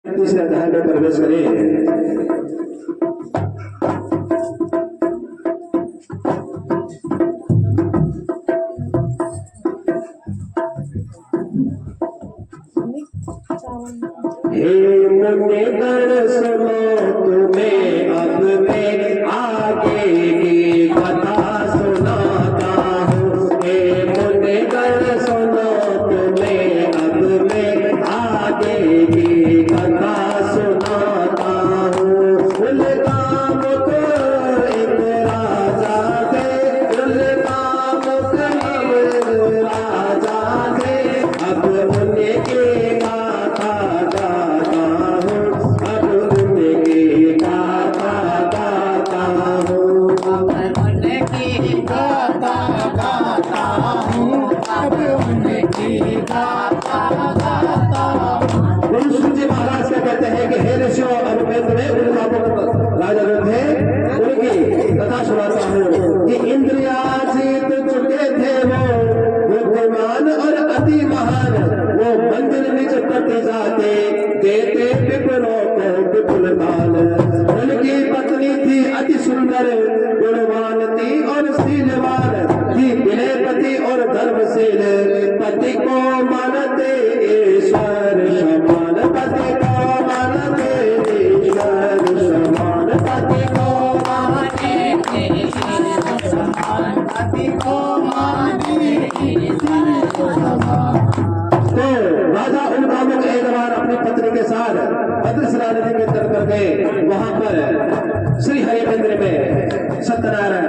तीसरे अध्याय में प्रवेश करें। हे मुझे कर सुनो तुम्हें अब मैं आगे की कथा सुनाता हूँ। हे मुझे कर सुनो तुम्हें अब मैं आगे की कथा सुनाता हूँ। गुलगाम को एक राजा थे, गुलगाम को राजा थे, अब उनके महाराज क्या कहते हैं कि हे ऋषियों, अब मैं तुम्हें उन राजा जो थे उनकी कथा सुनाता हूँ कि इंद्रिया जीत चुके थे वो बुद्धिमान और अति महान। वो मंदिर में चपटी जाते, देते विपुलों को विपुल दान। उनकी पत्नी थी अति सुंदर, गुणवान थी और शीलवान थी, विनय पति और धर्मशील। पति को मानते ईश्वर समान, पति को मानते ईश्वर समान, पति को मानते ईश्वर समान, पति को मानते ईश्वर समान। तो राजा उनकामुक एक बार अपनी पत्नी के साथ भद्रशिला नदी के तट पर गए। वहां पर श्री हरि मंदिर में सत्यनारायण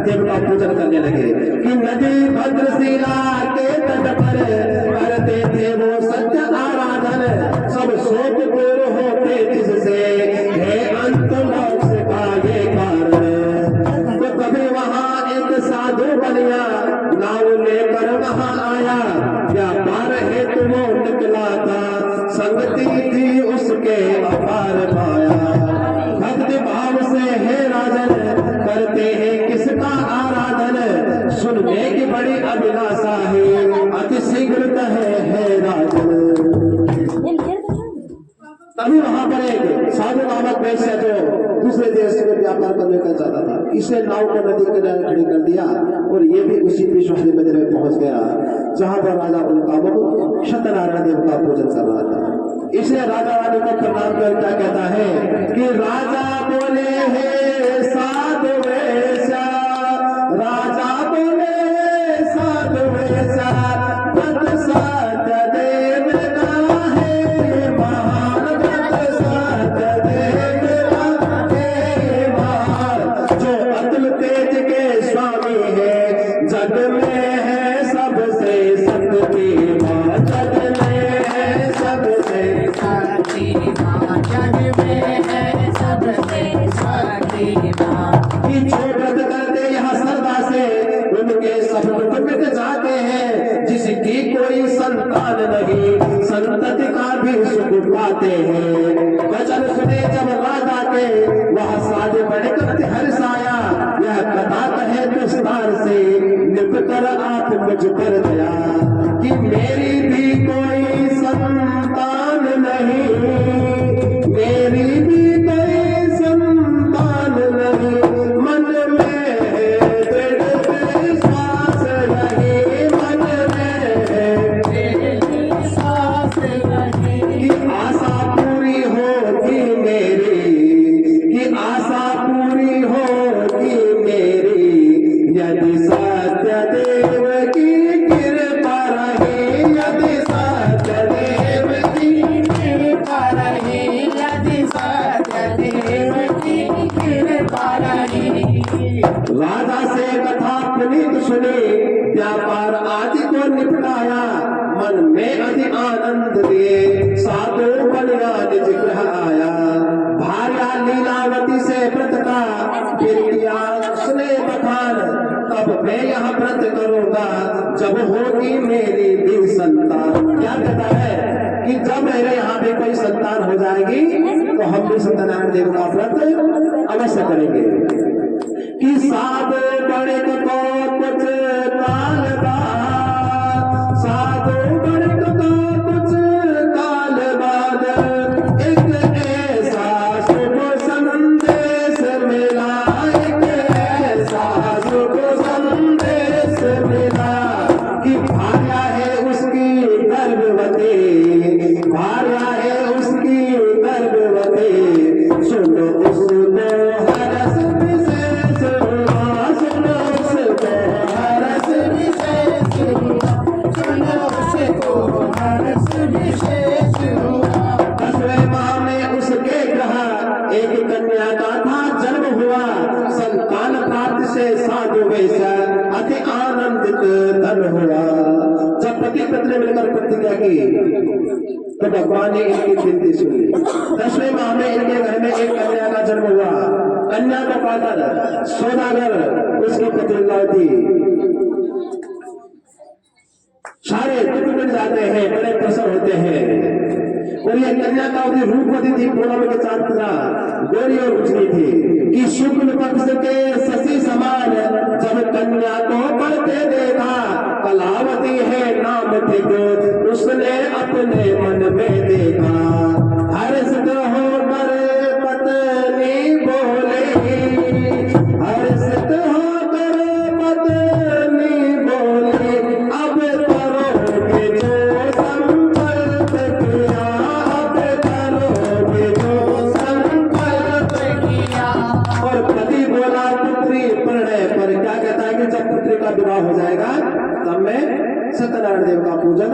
देव का पूजन करने लगे कि नदी भद्रशिला के तट पर करते थे वो सत्य आराधन। सब शोक दूर होते जिससे है अंत मोक्ष का ये कारण। तो कभी वहां एक साधु बनिया नाव लेकर वहां आया, व्यापार हेतु वो निकला था, संगति थी उसके अपार पाया। भक्ति भाव से हे राजन करते हैं किसका आराधन, सुनने की बड़ी अभिलाषा है, अति शीघ्र कहे है राजन। तभी वहां पर एक साधु नामक वैश्य जो दूसरे देश में व्यापार करने का चाहता था, इसे नाव को नदी किनारे खड़ी कर दिया और ये भी उसी विश्वनाथ मंदिर में पहुंच गया जहां पर राजा उनकामुक सत्यनारायण देव का पूजन कर रहा था। इसलिए राजा रानी को प्रणाम कर क्या कहता है कि राजा बोले हे साधु वैश्य, राजा बोले साधु वैश्य, भक्त सत्य देव का है महान, भक्त सत्य देव का है महान। जो अतुल तेज के स्वामी है, जग में है सबसे शक्तिमान, जग में है सबसे शक्तिमान, जग में है सबसे शक्तिमान। जो व्रत करते यहाँ श्रद्धा से उनके सब दुख मिट जाते हैं। जिसकी कोई संतान नहीं, संतति का भी सुख पाते हैं। वचन सुने जब राजा के, वह साज बढ़कर हर्षाया। यह कथा कहे विस्तार से, निपकर आप मुझ पर दया कि मेरी भी कोई संतान नहीं, मेरी भी कोई संतान नहीं। मन में दृढ़ विश्वास रहे, मन में दृढ़ विश्वास रहे कि आशा पूरी होगी मेरी, कि आशा पूरी होगी मेरी, यदि सत्य देव की कृपा रही, यदि सत्य देव की कृपा रही, यदि सत्य देव की कृपा रही। राजा से कथा पुनीत सुनी, व्यापार आदि को निपटाया, मन में अति आनंद लिए साधु बनिया निज गृह आया। भार्या लीलावती से व्रत का फिर किया उसने बखान, तब मैं यह व्रत करूंगा जब होगी मेरी भी संतान। क्या कहता है कि जब मेरे यहाँ भी कोई संतान हो जाएगी तो हम भी सत्यनारायण देव का व्रत अवश्य करेंगे। कि साधु बड़े को कुछ काल बाद, साधु बड़े को कुछ काल बाद, एक तो भगवान ने इनकी विनती सुन ली। 10वें माह में इनके घर में एक कन्या का जन्म हुआ। कन्या को पाकर सौदागर उसकी पतिव्रता सारे दुख मिट जाते हैं, बड़े प्रसन्न होते हैं। और ये कन्या का रूपवती थी, पूनम के चांद गोरी और उजली थी कि शुक्ल पक्ष के शशि समान जब कन्या को पढ़ते देखा, कलावती है नाम थे जो उसने अपने मन में देखा। हर्षित होकर पत्नी बोले, हर्षित होकर पत्नी बोले, अब करोगे जो संकल्प किया, अब करोगे जो संकल्प किया। और पति बोला पुत्री प्रणय पर, क्या कहता है कि जब पुत्री का विवाह हो जाएगा तब मैं सत्यनारायण देव का पूजन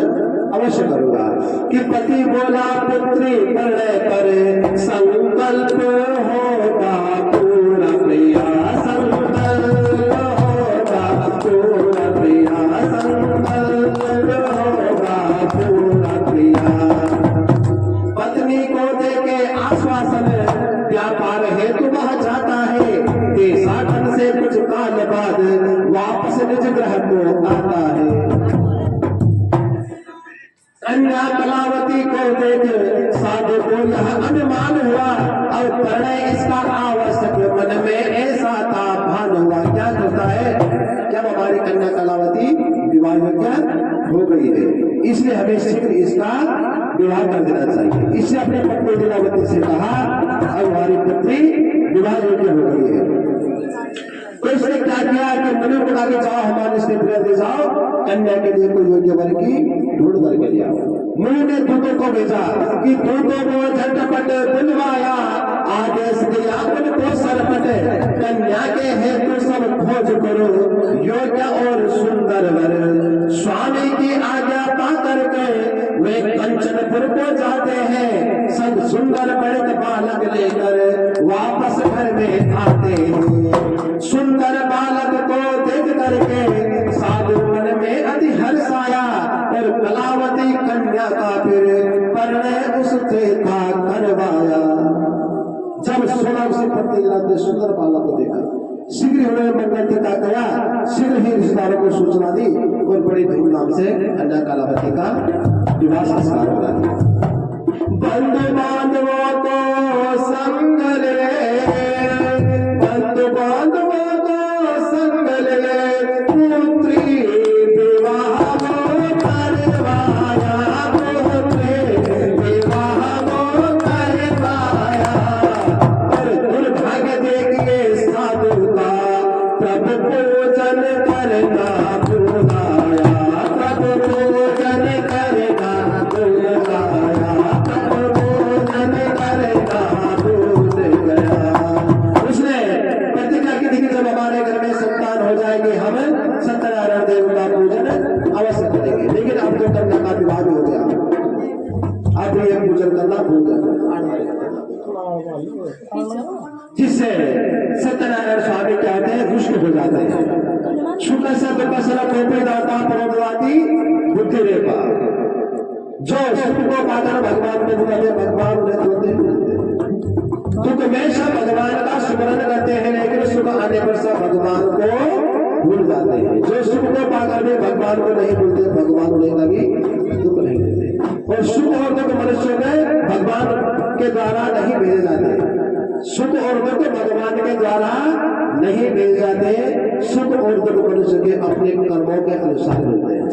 अवश्य करूंगा। कि पति बोला पुत्री प्रणय पर, संकल्प होगा पूरा प्रिया, संकल्प होगा पूरा प्रिया, संकल्प होगा पूरा प्रिया। पत्नी को देके आश्वासन व्यापार हेतु वह जाता है, देशाटन से कुछ काल बाद वापस निज ग्रह को आता है। कन्या कलावती को देख साधु को यह अनुमान हुआ, और प्रणय इसका आवश्यक मन में ऐसा था भान हुआ। क्या करता है, जब हमारी कन्या कलावती विवाह योग्य हो गई है, इसलिए हमें शीघ्र इसका विवाह कर देना चाहिए। इसने अपने पत्नी लीलावती से कहा, अब हमारी पुत्री विवाह योग्य हो गई है। तो इसने क्या किया कि मनु को कहा कि जाओ हमारे से ले जाओ, कन्या के लिए कोई योग्य वर की ढूंढ करके ले आओ। मनु ने दूतों को भेजा कि दूतों को झटपट बुलवाया, आदेश दिया उनको सरपट, कन्या के हेतु सब खोज करो, योग्य और सुंदर वर। स्वामी की आज्ञा पा करके वे कंचनपुर को जाते हैं, सब सुंदर बड़े बालक लेकर वापस घर में आते हैं। सुंदर बालक को देख करके साधु मन में अति हर्ष आया, और कलावती कन्या का फिर परिणय उससे था करवाया। जब सुना उसे पत्नी ने सुंदर बालक को देखा, शीघ्र उन्होंने मंगल टीका किया, शीघ्र ही रिश्तेदारों को सूचना दी, और बड़ी धूमधाम से कन्या कलावती का विवाह संस्कार हो रहा। बंधु बांधवों को संग ले, बंधु बांधवों को संग ले, पुत्री विवाह वो करवाया, पुत्री विवाह वो करवाया। और दुर्भाग्य देखिए साधु का, प्रभु पूजन करना भूलाया, प्रभु पूजन करना भूलाया, प्रभु पूजन करना भूल गया। उसने प्रतिज्ञा की थी कि जब हमारे घर में संतान हो जाएगी हम सत्यनारायण देव का पूजन अवश्य करेंगे। लेकिन अब तो कन्या का विवाह हो गया, अब ये पूजन करना भूल गया, जिससे सत्यनारायण स्वामी कहते हैं रुष्ट हो जाते हैं। शुक्ल शब्द का सर कोपे दाता परमवादी बुद्धि रेपा, जो सुख को पाकर भगवान में जुड़े, भगवान उन्हें होते दुख में सब भगवान का स्मरण करते हैं, लेकिन सुख आने पर सब भगवान को भूल जाते हैं। जो सुख को पाकर भी भगवान को नहीं भूलते, भगवान उन्हें कभी दुख नहीं देते। और सुख और दुख मनुष्य में भगवान के द्वारा नहीं भेजे जाते, सुख और दुख भगवान के द्वारा नहीं भेजे जाते। सुख और दुख मनुष्य के अपने कर्मों के अनुसार मिलते हैं।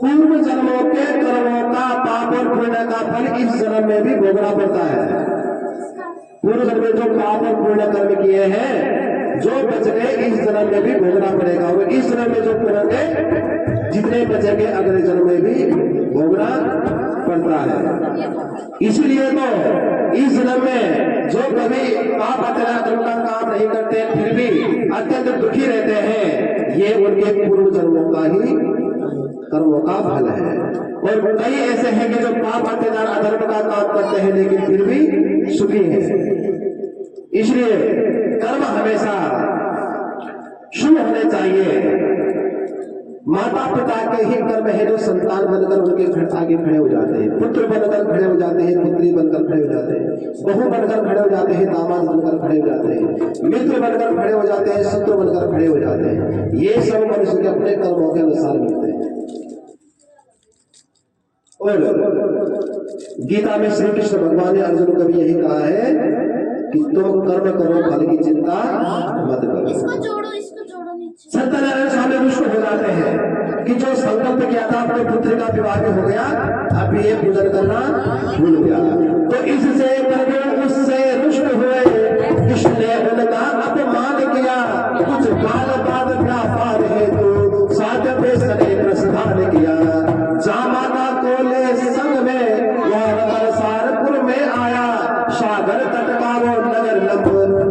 पूर्व जन्मों के कर्मों का पाप और पुण्य का फल इस जन्म में भी भोगना पड़ता है। पूर्व जन्म में जो पाप और पुण्य कर्म किए हैं, जो बच गए इस जन्म में भी भोगना पड़ेगा। और इस जन्म में जो करोगे, जितने बचेंगे अगले जन्म में भी भोगना पड़ता है। इसलिए तो इस जन्म में जो कभी पाप अत्याचार का काम नहीं करते, फिर भी अत्यंत दुखी रहते हैं, ये उनके पूर्व जन्मों का ही कर्मों का फल है। और कई ऐसे हैं कि जो पाप अत्याचार अधर्म का काम करते हैं, लेकिन फिर भी सुखी हैं। इसलिए कर्म हमेशा शुभ होने चाहिए। माता पिता के ही कर्म है जो संतान बनकर उनके आगे खड़े हो जाते हैं, पुत्र बनकर खड़े हो जाते हैं, पुत्री बनकर खड़े हो जाते हैं, बहू बनकर खड़े हो जाते हैं, दामाद बनकर खड़े हो जाते हैं, मित्र बनकर खड़े हो जाते हैं, शत्रु बनकर खड़े हो जाते हैं। ये सब मनुष्य के अपने कर्मों के अनुसार मिलते हैं। और गीता में श्री कृष्ण भगवान ने अर्जुन को भी यही कहा है कि तुम कर्म करो, फल की चिंता मत करो। इसको जोड़ो नीचे। सत्यनारायण स्वामी रुष्ट हो जाते हैं कि जो संकल्प किया था अपने पुत्र का विवाह हो गया, अब ये पूजन करना भूल गया, तो इससे करके उससे रुष्ट हुए। कृष्ण ने उनका अपमान किया, कुछ काल बाद व्यापार हेतु साध्य पे सने प्रस्थान किया। जामाता को ले संग में वह सारपुर में आया, सागर तट का वो नगर लंब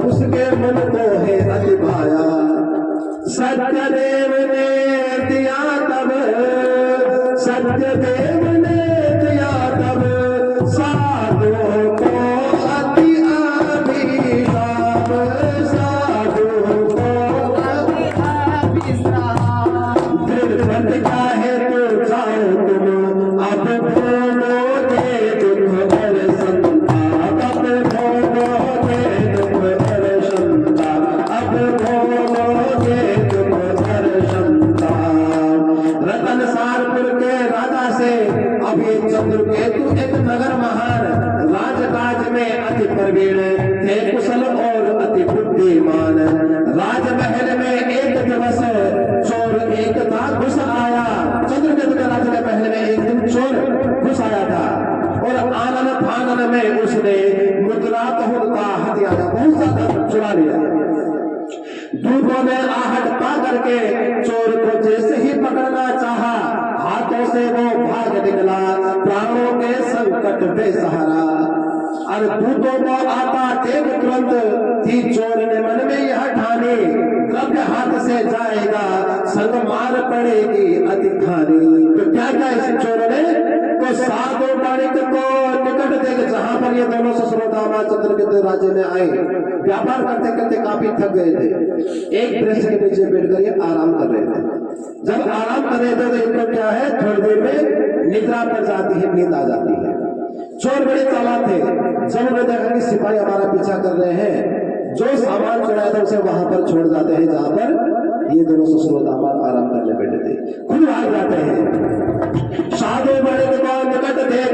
उसके मन को है अति भाया। सत्यदेव ने दिया तब, सत्यदेव ने दिया तब साधु को अति अभिशाप, साधु को अति अभिशाप। दृढ़ का है तो जाओ तुम अब भोगोगे दुख और संताप, अब भोगोगे दुख और संताप, अब भोगोगे रतन सारपुर के राजा से अभी चंद्रकेतु एक नगर महान, राजकाज में अति प्रवीण थे, कुशल और अति बुद्धिमान। राजमहल में एक दिवस चोर एक था घुस आया। चंद्रकेतु के राज के महल में एक दिन चोर घुस आया था और आनन फानन में उसने मुद्रा बहुल का हथियार बहुत ज्यादा चुरा लिया। दूतों ने आहट पा करके चोर को जैसे ही पकड़ना चाहा, हाथों से वो भाग निकला, प्राणों के संकट बेसहारा। और दूतों को आता देख तुरंत थी चोर ने मन में यह ठानी, द्रव्य हाथ से जाएगा संग मार पड़ेगी अति भारी। तो क्या क्या इस चोर ने तो साधु बालिक को निकट देख, जहां पर ये दोनों ससुर दामाद चंद्रकेतु राज्य में आए, व्यापार करते करते काफी थक गए थे। एक वृक्ष के नीचे बैठकर ये आराम कर रहे थे। जब आराम कर रहे थे तो इनको क्या है, थोड़ी देर में निद्रा पड़ जाती है, नींद आ जाती है। चोर बड़े चालाक थे, जब उन्होंने देखा कि सिपाही हमारा पीछा कर रहे हैं, जो सामान चुराया था उसे वहां पर छोड़ जाते हैं जहां पर ये दोनों ससुर दामाद आराम करने बैठे थे, खुद भाग जाते हैं। साधु बालिक को निकट देख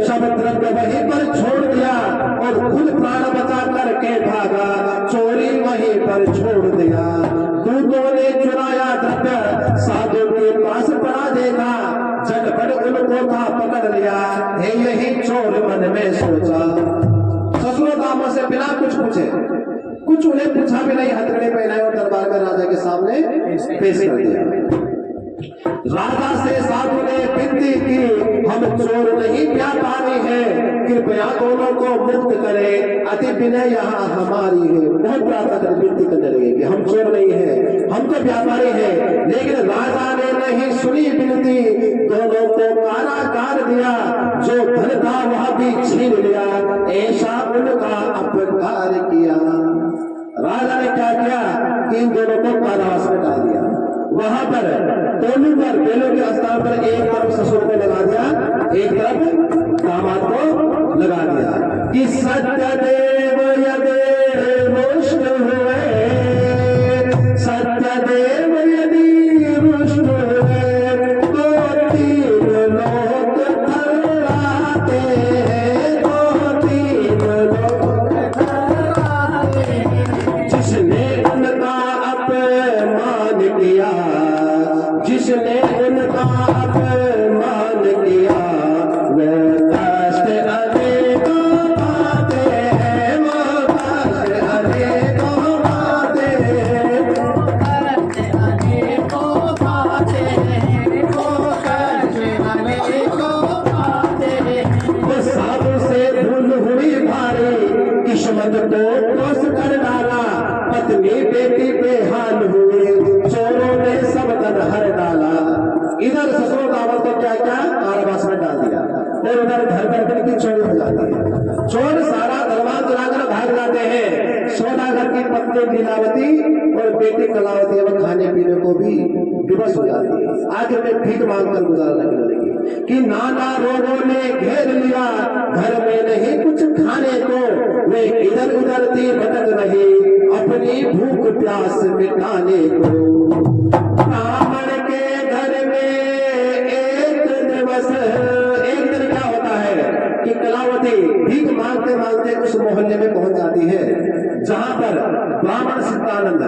सब द्रव्य वहीं पर छोड़ दिया और खुद प्राण बचा करके भागा, चोरी वहीं पर छोड़ दिया। दूतों ने चुराया द्रव्य साधु के पास पड़ा देखा, झटपट उनको था पकड़ लिया। हे यही चोर मन में सोचा, ससुर दामाद से बिना कुछ पूछे, कुछ उन्हें पूछा भी नहीं, हथकड़ी पहनाए और दरबार में राजा के सामने पेश कर दिया। राजा से साधु ने विनती की, हम चोर नहीं व्यापारी हैं, कृपया दोनों को मुक्त करें, अति विनय यहाँ हमारी है। बहुत प्रार्थना कर विनती करने लगे कि हम चोर नहीं है, हम तो व्यापारी हैं। लेकिन राजा ने नहीं सुनी विनती, दोनों को कारागार दिया, जो धन था वह भी छीन लिया, ऐसा उनका अपकार किया। राजा ने क्या किया कि इन दोनों को कारावास में डाल दिया। वहां पर दोनों पर बेलों के स्थान पर एक तरफ ससुर को लगा दिया, एक तरफ दामाद को लगा दिया कि सत्यदेव यदि रुष्ट हुए, सत्यदेव यदि रुष्ट हुए तो तीन लोक थर्राते हैं, तो तीन लोक थर्राते हैं। जिसने उनका अपमान किया, जिसने उनका अपमान किया, वो कष्ट अनेकों पाते हैं, वो कष्ट अनेकों पाते हैं, कष्ट अनेकों पाते हैं, वो कष्ट अनेकों पाते हैं। वो साधु से भूल हुई भारी, किस्मत को कोस कर डाला, पत्नी बेटी बेहाल हुए, चोरों ने सब धन हर डाला। इधर ससुर दामाद को क्या क्या कारावास में डाल दिया और उधर घर घर की चोरी हो जाती है। चोर सारा दरबार चलाकर भाग जाते हैं। सौदागर की पत्नी लीलावती और बेटी कलावती अब खाने पीने को भी विवश हो जाती है। आखिर में भीख मांगकर गुजारा लगने लगी कि नाना रोगों ने घेर लिया, घर में नहीं कुछ खाने को, वे इधर उधर थी भटक रही अपनी भूख प्यास मिटाने को। ब्राह्मण के घर में एक दिवस, एक दिन क्या होता है कि कलावती भीख मांगते मांगते उस मोहल्ले में पहुंच जाती है जहां पर ब्राह्मण सिद्धानंद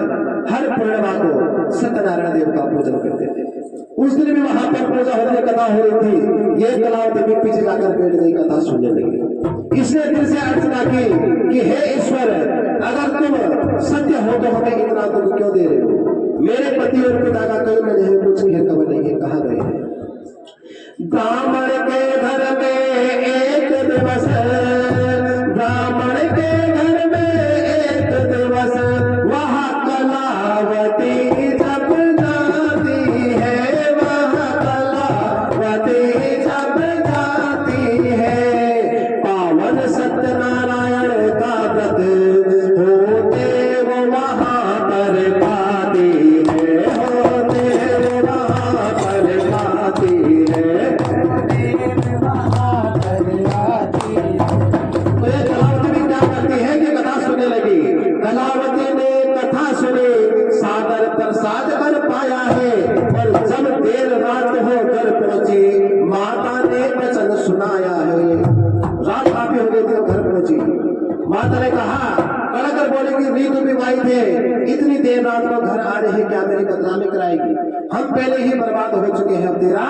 हर पूर्णिमा को सत्यनारायण देव का पूजन करते थे। उस दिन भी वहां पर पूजा हो रही, कथा हो रही थी। ये कलावती भी पीछे जाकर बैठ गई, कथा सुनने लगी। इसने दिल से अर्चना की कि हे ईश्वर, अगर तुम सत्य हो तो हमें इतना दुख क्यों दे रहे हो? मेरे पति और पिता का कहीं में नहीं, कुछ घेर खबर नहीं है, कहाँ गए हैं? ब्राह्मण के घर में एक दिवस, ब्राह्मण के घर में एक दिवस, वहाँ कलावती जब जाती है, वहाँ कलावती जब जाती है, पावन सत्यनारायण का व्रत होते वो वहाँ पर पाती है, होते वहाँ पर पाती है। कलावती ने कथा सुनी, सादर प्रसाद कर पाया है, पर जब देर रात होकर पहुंची माता ने वचन सुनाया है। रात काफी हो गई थी, घर पहुंची, माता ने कहा, कड़कर बोले कि नींद भी भाई थे, इतनी देर रात को घर आ रही है, क्या मेरी बदनामी कराएगी? हम पहले ही बर्बाद हो चुके हैं, अब तेरा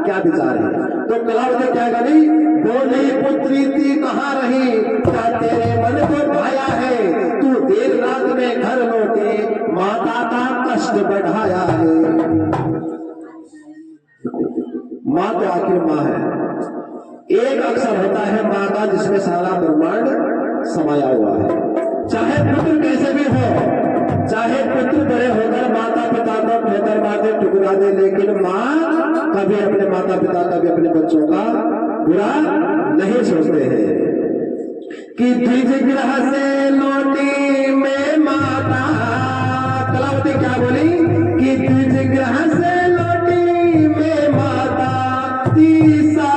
क्या विचार है? तो कलावती क्या करी, बोली पुत्री थी कहाँ रही, क्या तेरे मन को भाया है, तू देर रात में घर लौटे, माता का कष्ट बढ़ाया है। माँ तो आखिर माँ है, एक अक्षर होता है माँ का जिसमें सारा ब्रह्मांड समाया हुआ है। चाहे पुत्र कैसे भी हो, चाहे पुत्र बड़े होकर माता पिता को बेहतर बातें ठुकरा दे, लेकिन माँ कभी अपने माता पिता, कभी अपने बच्चों का बुरा नहीं सोचते हैं। कि द्विज ग्रह से लौटी में माता, कलावती क्या बोली कि द्विज ग्रह से लौटी में माता, तीसा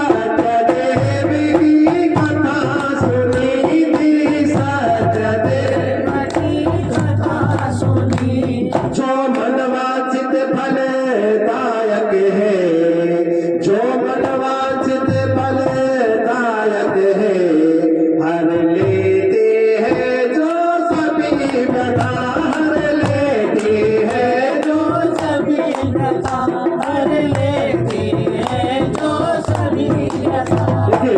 देव की कथा सुनी, तीसा देव की कथा सुनी, जो मनवांछित फलदायक है, जो मनवांछित फलदायक है, हर लेते हैं जो सभी बता, हर लेते हैं जो सभी बता, हर लेते हैं जो सभी बता। देखिए,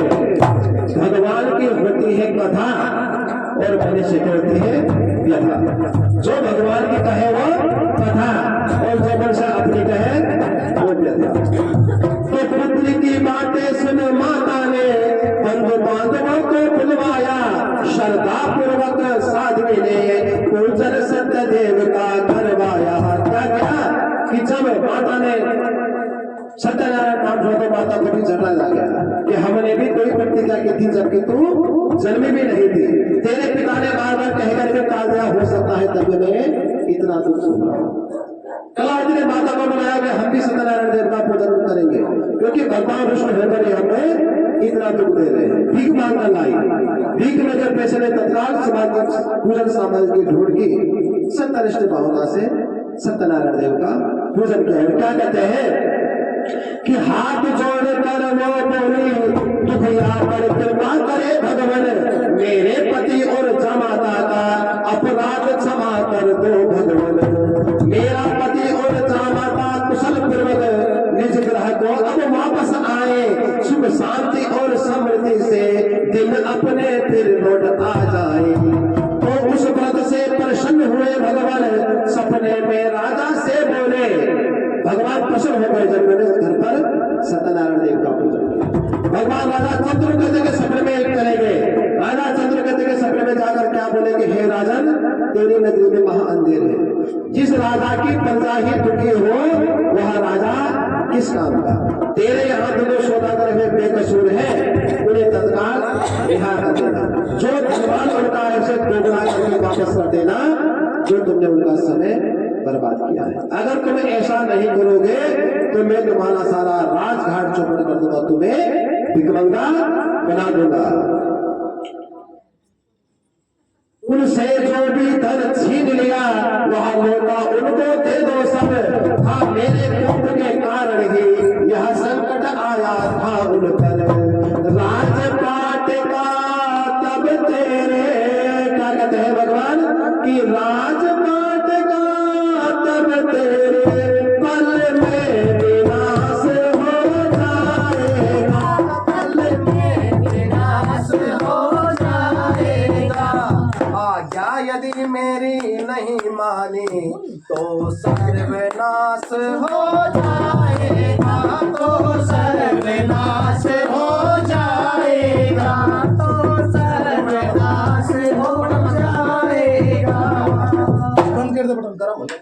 भगवान की होती है कथा और मनुष्य की होती है व्यथा। जो भगवान की कहे वो कथा, और जो मनुष्य अपनी कहे वो व्यथा। तो पुत्री की बातें सुन माता ने बंधु बांधवों को बुलवाया, श्रद्धा पूर्वक साध्वी ने पूजन सत्य देव का करवाया। क्या क्या कि जब माता ने सत्यनारायण नाम जो, तो माता को भी झगड़ा लग गया कि हमने भी कोई प्रतिज्ञा की थी जबकि तू जन्मी भी नहीं थी, तेरे पिता ने बार बार कहकर के टाल दिया, हो सकता है तब मैं इतना दुख सुन रहा हूं। कलावती ने माता को बुलाया कि हम भी सत्यनारायण देव का पूजन करेंगे, क्योंकि भगवान विष्णु होकर हमें इतना दुख दे रहे हैं। भीख मांगना लाई, भीख में जब पैसे ने तत्काल पूजन सामग्री ढूंढ की सत्यनिष्ठ भावना से सत्यनारायण देव का पूजन किया। क्या कहते हैं कि हाथ जोड़ कर वो बोली, दुखिया पर कृपा करे भगवान, मेरे पति और जमाता का अपराध क्षमा कर दो भगवान। मेरा पति और जमाता कुशल पूर्वक निज ग्रह को अब वापस आए, सुख शांति और समृद्धि से दिन अपने फिर लौट आ जाए। तो उस व्रत से प्रसन्न हुए भगवान, सपने में राजा से बोले, भगवान प्रसन्न हो गए जब मैंने घर पर सत्यनारायण देव का पूजन किया। भगवान राजा चंद्रगति के सपने में चले गए। राजा चंद्रगति के सपने में जाकर क्या बोले कि हे राजन, तेरी नगरी में महा अंधेर है, जिस राजा की प्रजा ही दुखी हो वह राजा किस काम का? तेरे यहाँ दोनों सौदागर में बेकसूर है, उन्हें तत्काल रिहा कर देना, जो धनवान उनका ऐसे दोगुना करके वापस कर देना जो तुमने उनका समय बर्बाद किया है। अगर तुम्हें ऐसा नहीं करोगे तो मैं तुम्हारा सारा राजघाट चौपट कर दूंगा, तुम्हें भिखमंगा बना दूंगा। उनसे जो भी धन छीन लिया वह लौटा उनको दे दो सब। हाँ, मेरे कोप के कारण ही यह संकट आया था उन पर। राजपाट का तब तेरे, क्या कहते हैं भगवान कि राजपाट का तब तेरे पल में विनाश हो जाएगा, पल में विनाश हो जाएगा। आज्ञा यदि मेरी नहीं मानी तो सर्वनाश हो जाएगा, तो सर्वनाश हो जाएगा, तो सर्वनाश हो जाएगा। बंद कर दे बटन, गरम हो जाए।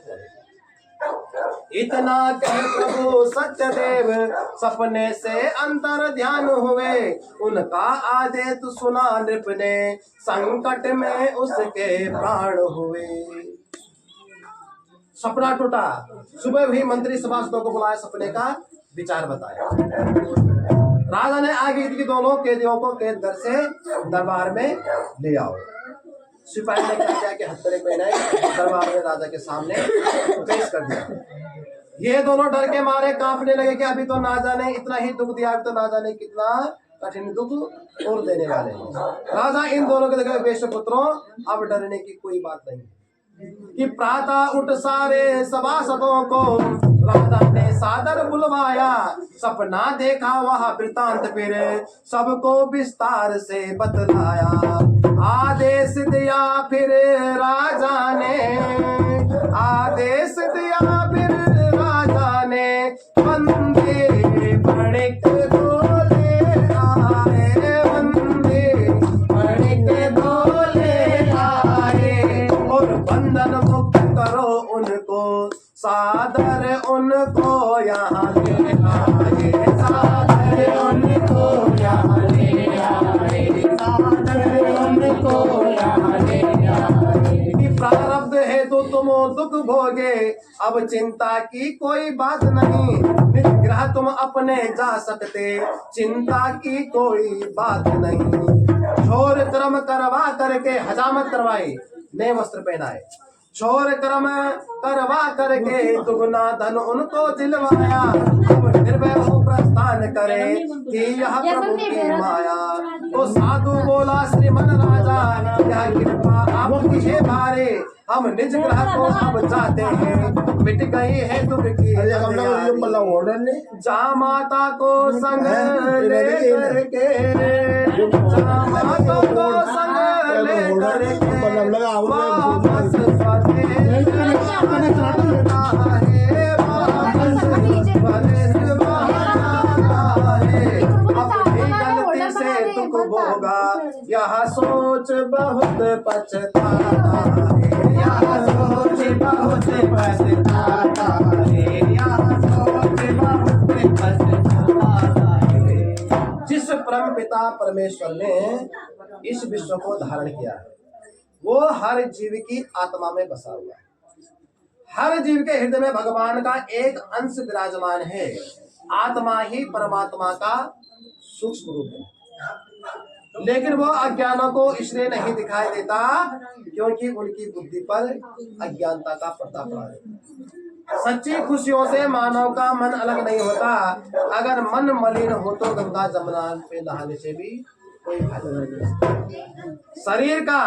इतना कह प्रभु सत्यदेव सपने से अंतर ध्यान हुए। उनका आदेश सुना नृप ने, संकट में उसके प्राण हुए। सपना टूटा। सुबह भी मंत्री सभासदों को बुलाया, सपने का विचार बताया। राजा ने आगे की दोनों कैदियों को कैद घर से दरबार में ले आओ। सिपाही ने क्या किया कि हथकड़ी पहनाई, दरबार में राजा के सामने पेश कर दिया। ये दोनों डर के मारे कांपने लगे कि अभी तो ना जाने इतना ही दुख दिया, अभी तो ना जाने कितना कठिन दुख और देने वाले हैं। राजा इन दोनों के देखे, बेश पुत्रों अब डरने की कोई बात नहीं कि प्रातः उठ सारे सभासदों को राजा ने सादर बुलवाया। सपना देखा वह वृतांत फिर सबको विस्तार से बतलाया। आदेश दिया फिर राजा ने, आदेश दिया फिर राजा ने, बंदे बड़िक डोले आए, बंदे बड़िक डोले आए। और बंधन मुक्त करो उनको, सादर उनको यहाँ ले आए, सादर उनको यहाँ ले आए, सादर उनको यहाँ ले आए। प्रारब्ध है तो तुम दुख भोगे, अब चिंता की कोई बात नहीं। निग्रह तुम अपने जा सकते, चिंता की कोई बात नहीं। छोर कर्म करवा करके हजामत करवाई, नए वस्त्र पहनाए। छोर कर्म करवा करके दुगना धन उनको दिलवाया। अब निर्भय हो प्रस्थान करे कि यह प्रभु की माया। तो साधु बोला श्रीमन राजा, यह कृपा आपकी है भारे, हम निज ग्रह को अब जाते हैं, मिट गई है दुख की जा माता को संग ले करके, जा माता को संग ले करके वापस स्वदेश जाना है, वापस स्वदेश जाना है। अपनी गलती से दुख भोगा, यह सोच बहुत पछताता है, यह सोच बहुत पछताता है, यह सोच बहुत पछताता है। जिस परम पिता परमेश्वर ने इस विश्व को धारण किया है, वो हर जीव की आत्मा में बसा हुआ है। हर जीव के हृदय में भगवान का एक अंश विराजमान है। आत्मा ही परमात्मा का सूक्ष्म रूप है, लेकिन वो अज्ञानों को इसलिए नहीं दिखाई देता क्योंकि उनकी बुद्धि पर अज्ञानता का पर्दा पड़ा है। सच्ची खुशियों से मानव का मन अलग नहीं होता। अगर मन मलिन हो तो गंगा जमुना पे नहाने से भी कोई फायदा नहीं। शरीर का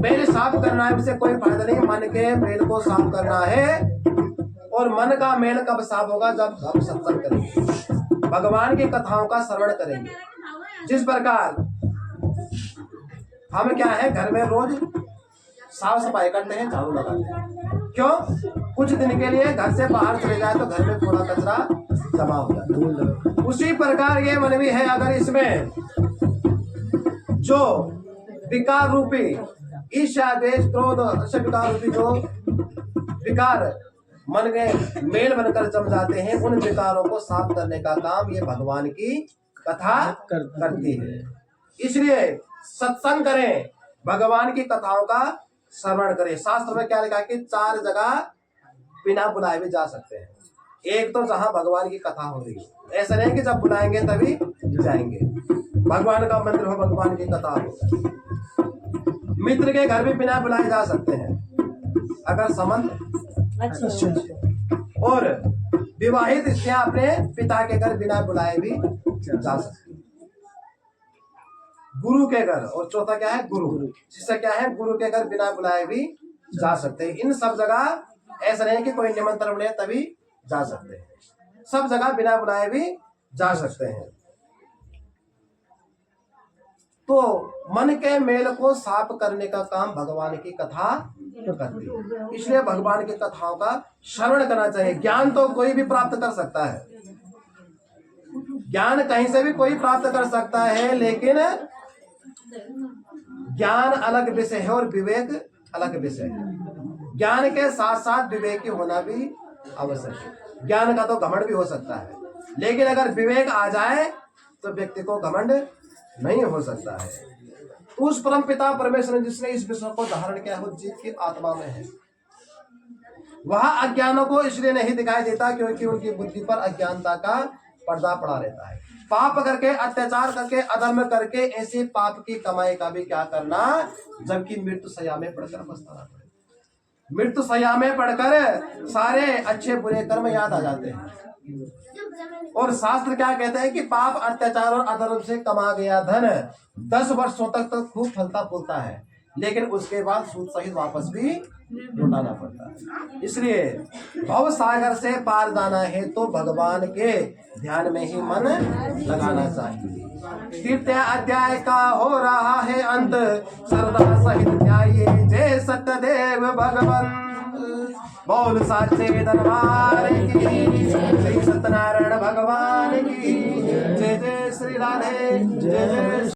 मेल साफ करना है, उससे कोई फायदा नहीं। मन के मेल को साफ करना है, और मन का मेल कब साफ होगा? जब हम सत्संग करेंगे, भगवान की कथाओं का श्रवण करेंगे। जिस प्रकार हम क्या है, घर में रोज साफ सफाई करते हैं, झाड़ू लगाते हैं। क्यों? कुछ दिन के लिए घर से बाहर चले जाए तो घर में थोड़ा कचरा जमा हो जाता है। उसी प्रकार ये मन भी है। अगर इसमें जो विकार रूपी ईर्ष्या, द्वेष, क्रोध, विकार रूपी जो विकार मन में मेल बनकर जम जाते हैं, उन विकारों को साफ करने का काम ये भगवान की कथा करती है। इसलिए सत्संग करें, भगवान की कथाओं का श्रवण करें। शास्त्र में क्या लिखा कि 4 जगह बिना बुलाए भी जा सकते हैं। एक तो जहां भगवान की कथा हो रही हो, ऐसा नहीं कि जब बुलाएंगे तभी जाएंगे। भगवान का मंदिर हो, भगवान की कथा हो। मित्र के घर भी बिना बुलाए जा सकते हैं अगर संबंध अच्छा। और विवाहित स्त्रियां अपने पिता के घर बिना बुलाए भी जा सकती हैं। गुरु के घर, और चौथा क्या है, गुरु, जिससे क्या है, गुरु के घर बिना बुलाए भी जा सकते हैं। इन सब जगह ऐसा नहीं कि कोई निमंत्रण मिले तभी जा सकते हैं, सब जगह बिना बुलाए भी जा सकते हैं। तो मन के मेल को साफ करने का काम भगवान की कथा करती है। इसलिए भगवान की कथाओं का श्रवण करना चाहिए। ज्ञान तो कोई भी प्राप्त कर सकता है, ज्ञान कहीं से भी कोई प्राप्त कर सकता है, लेकिन ज्ञान अलग विषय है और विवेक अलग विषय है। ज्ञान के साथ साथ विवेकी होना भी आवश्यक है। ज्ञान का तो घमंड भी हो सकता है, लेकिन अगर विवेक आ जाए तो व्यक्ति को घमंड नहीं हो सकता है। उस परम पिता परमेश्वर ने जिसने इस विश्व को धारण किया हो जीव की आत्मा में है। वह अज्ञानों को इसलिए नहीं दिखाई देता क्योंकि उनकी बुद्धि पर अज्ञानता का पर्दा पड़ा रहता है। पाप करके, अत्याचार करके, अधर्म करके ऐसे पाप की कमाई का भी क्या करना, जबकि मृत्यु सया में पड़कर पछताना पड़े। मृत्यु सया में पड़कर सारे अच्छे बुरे कर्म याद आ जाते हैं। और शास्त्र क्या कहते हैं कि पाप, अत्याचार और अधर्म से कमा गया धन 10 वर्षों तक तो खूब फलता फूलता है, लेकिन उसके बाद सूद सहित वापस भी लौटाना पड़ता है। इसलिए भव सागर से पार जाना है तो भगवान के ध्यान में ही मन लगाना चाहिए। तृतीय अध्याय का हो रहा है अंत, श्रद्धा सहित ध्याये जय सत्यदेव भगवंत। बोल साचे दरबार की, श्री सत्यनारायण भगवान की जय। जय श्री राधे, जय जय।